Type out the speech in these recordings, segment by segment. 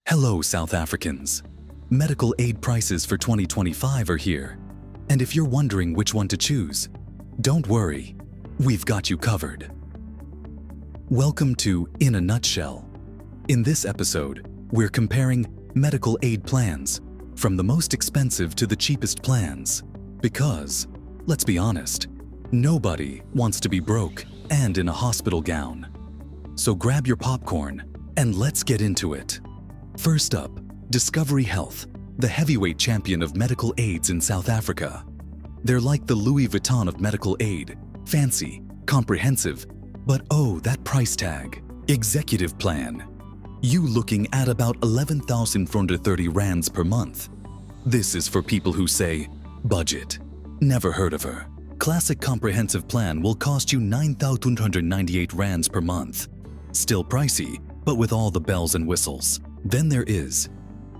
Hello, South Africans. Medical aid prices for 2025 are here. And if you're wondering which one to choose, don't worry, we've got you covered. Welcome to In a Nutshell. In this episode, we're comparing medical aid plans from the most expensive to the cheapest plans. Because, let's be honest, nobody wants to be broke and in a hospital gown. So grab your popcorn and let's get into it. First up, Discovery Health, the heavyweight champion of medical aids in South Africa. They're like the Louis Vuitton of medical aid, fancy, comprehensive, but oh, that price tag. Executive plan. You looking at about 11,430 rands per month. This is for people who say, budget. Never heard of her. Classic comprehensive plan will cost you 9,298 rands per month. Still pricey, but with all the bells and whistles. Then there is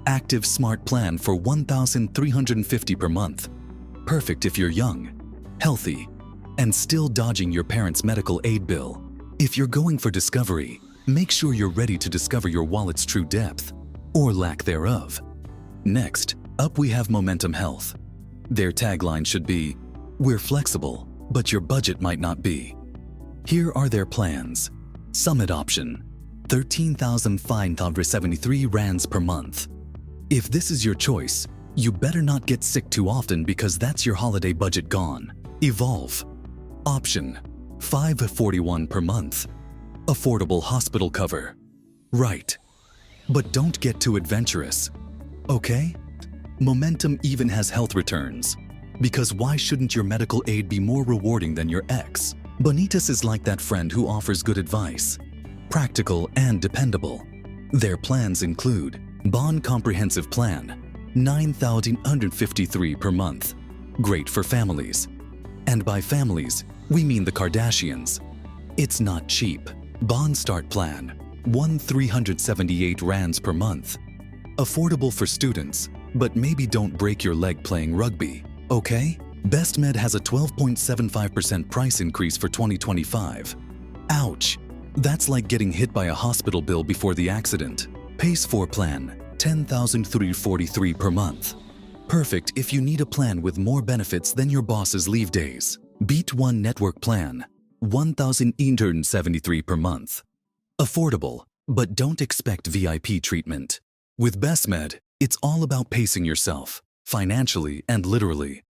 Active Smart Plan for 1,350 per month. Perfect if you're young, healthy, and still dodging your parents' medical aid bill. If you're going for discovery, make sure you're ready to discover your wallet's true depth, or lack thereof. Next, up we have Momentum Health. Their tagline should be, "We're flexible, but your budget might not be." Here are their plans. Summit option, 13,573 rands per month. If this is your choice, you better not get sick too often because that's your holiday budget gone. Evolve. Option, 541 per month. Affordable hospital cover. Right. But don't get too adventurous. Okay? Momentum even has health returns. Because why shouldn't your medical aid be more rewarding than your ex? Bonitas is like that friend who offers good advice. Practical and dependable. Their plans include Bond Comprehensive Plan, 9,153 per month. Great for families. And by families, we mean the Kardashians. It's not cheap. Bond Start Plan, 1,378 rands per month. Affordable for students, but maybe don't break your leg playing rugby, okay? BestMed has a 12.75% price increase for 2025. Ouch! That's like getting hit by a hospital bill before the accident. Pace 4 Plan, 10,343 per month. Perfect if you need a plan with more benefits than your boss's leave days. Beat 1 Network Plan, 1,873 per month. Affordable, but don't expect VIP treatment. With BestMed, it's all about pacing yourself, financially and literally.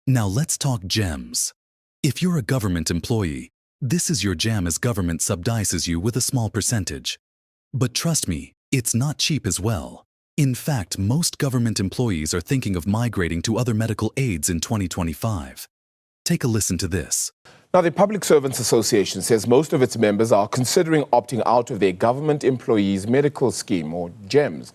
Now let's talk gems. If you're a government employee, this is your gem as government subsidies you with a small percentage. But trust me, it's not cheap as well. In fact, most government employees are thinking of migrating to other medical aids in 2025. Take a listen to this. Now, the Public Servants Association says most of its members are considering opting out of their Government Employees Medical Scheme, or GEMS.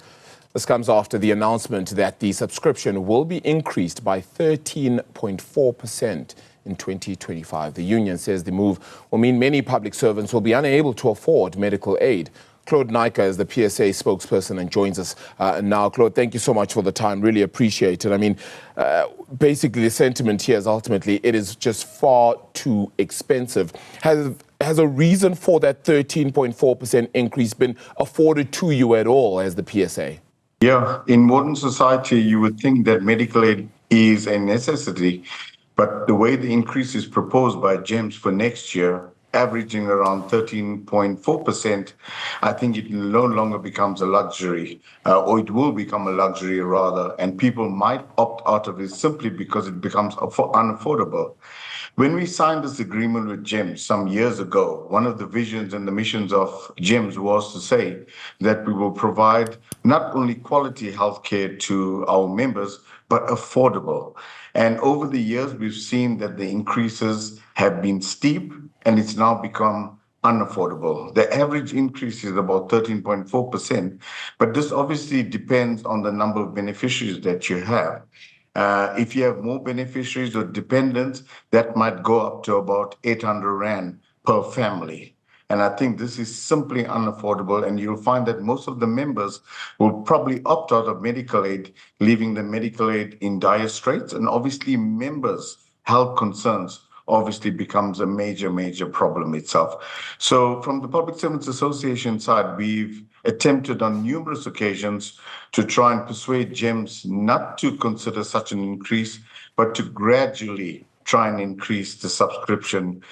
This comes after the announcement that the subscription will be increased by 13.4% in 2025. The union says the move will mean many public servants will be unable to afford medical aid. Claude Naika is the PSA spokesperson and joins us now. Claude, thank you so much for the time. Really appreciate it. I mean, basically the sentiment here is ultimately it is just far too expensive. Has a reason for that 13.4% increase been afforded to you at all as the PSA? Yeah, in modern society, you would think that medical aid is a necessity, but the way the increase is proposed by GEMS for next year, averaging around 13.4%, I think it no longer becomes a luxury, or it will become a luxury rather, and people might opt out of it simply because it becomes unaffordable. When we signed this agreement with GEMS some years ago, one of the visions and the missions of GEMS was to say that we will provide not only quality healthcare to our members, but affordable. And over the years, we've seen that the increases have been steep and it's now become unaffordable. The average increase is about 13.4%, but this obviously depends on the number of beneficiaries that you have. If you have more beneficiaries or dependents, that might go up to about 800 Rand per family. And I think this is simply unaffordable, and you'll find that most of the members will probably opt out of medical aid, leaving the medical aid in dire straits, and obviously members' health concerns obviously becomes a major problem itself. So from the Public Servants Association side, we've attempted on numerous occasions to try and persuade GEMS not to consider such an increase, but to gradually try and increase the subscription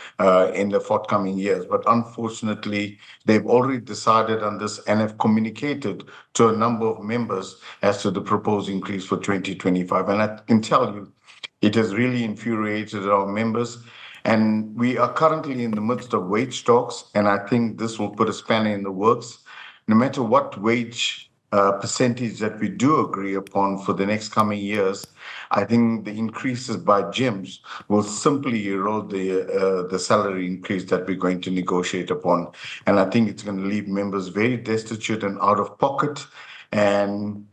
in the forthcoming years. But unfortunately, they've already decided on this and have communicated to a number of members as to the proposed increase for 2025. And I can tell you, it has really infuriated our members. And we are currently in the midst of wage talks, and I think this will put a spanner in the works. No matter what wage percentage that we do agree upon for the next coming years, I think the increases by GEMS will simply erode the salary increase that we're going to negotiate upon. And I think it's going to leave members very destitute and out of pocket, and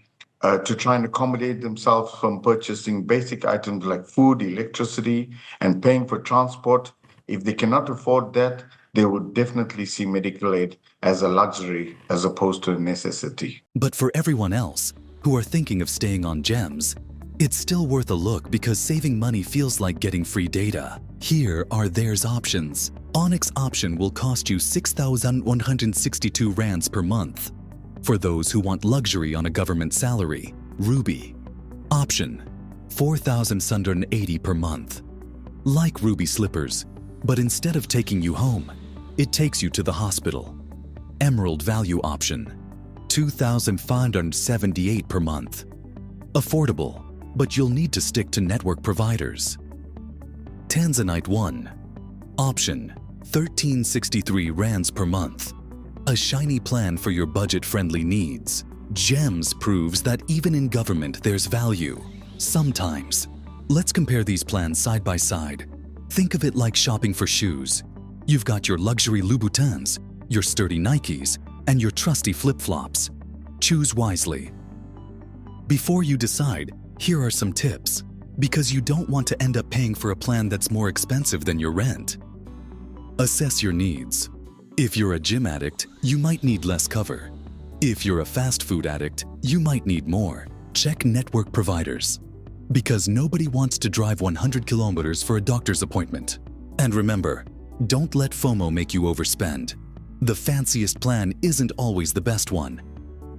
to try and accommodate themselves from purchasing basic items like food, electricity, and paying for transport. If they cannot afford that, they would definitely see medical aid as a luxury as opposed to a necessity. But for everyone else who are thinking of staying on GEMS, it's still worth a look because saving money feels like getting free data. Here are theirs options. Onyx option will cost you 6,162 rands per month. For those who want luxury on a government salary, Ruby option 4,680 per month. Like Ruby slippers, but instead of taking you home, it takes you to the hospital. Emerald value option 2,578 per month. Affordable, but you'll need to stick to network providers. Tanzanite 1 option 1,363 rands per month. A shiny plan for your budget-friendly needs. GEMS proves that even in government there's value. Sometimes. Let's compare these plans side by side. Think of it like shopping for shoes. You've got your luxury Louboutins, your sturdy Nikes, and your trusty flip-flops. Choose wisely. Before you decide, here are some tips, because you don't want to end up paying for a plan that's more expensive than your rent. Assess your needs. If you're a gym addict, you might need less cover. If you're a fast food addict, you might need more. Check network providers, because nobody wants to drive 100 kilometers for a doctor's appointment. And remember, don't let FOMO make you overspend. The fanciest plan isn't always the best one.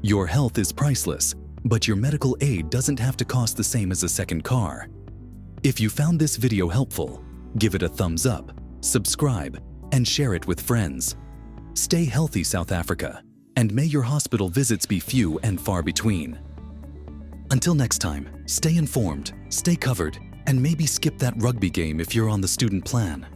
Your health is priceless, but your medical aid doesn't have to cost the same as a second car. If you found this video helpful, give it a thumbs up, subscribe, and share it with friends. Stay healthy, South Africa, and may your hospital visits be few and far between. Until next time, stay informed, stay covered, and maybe skip that rugby game if you're on the student plan.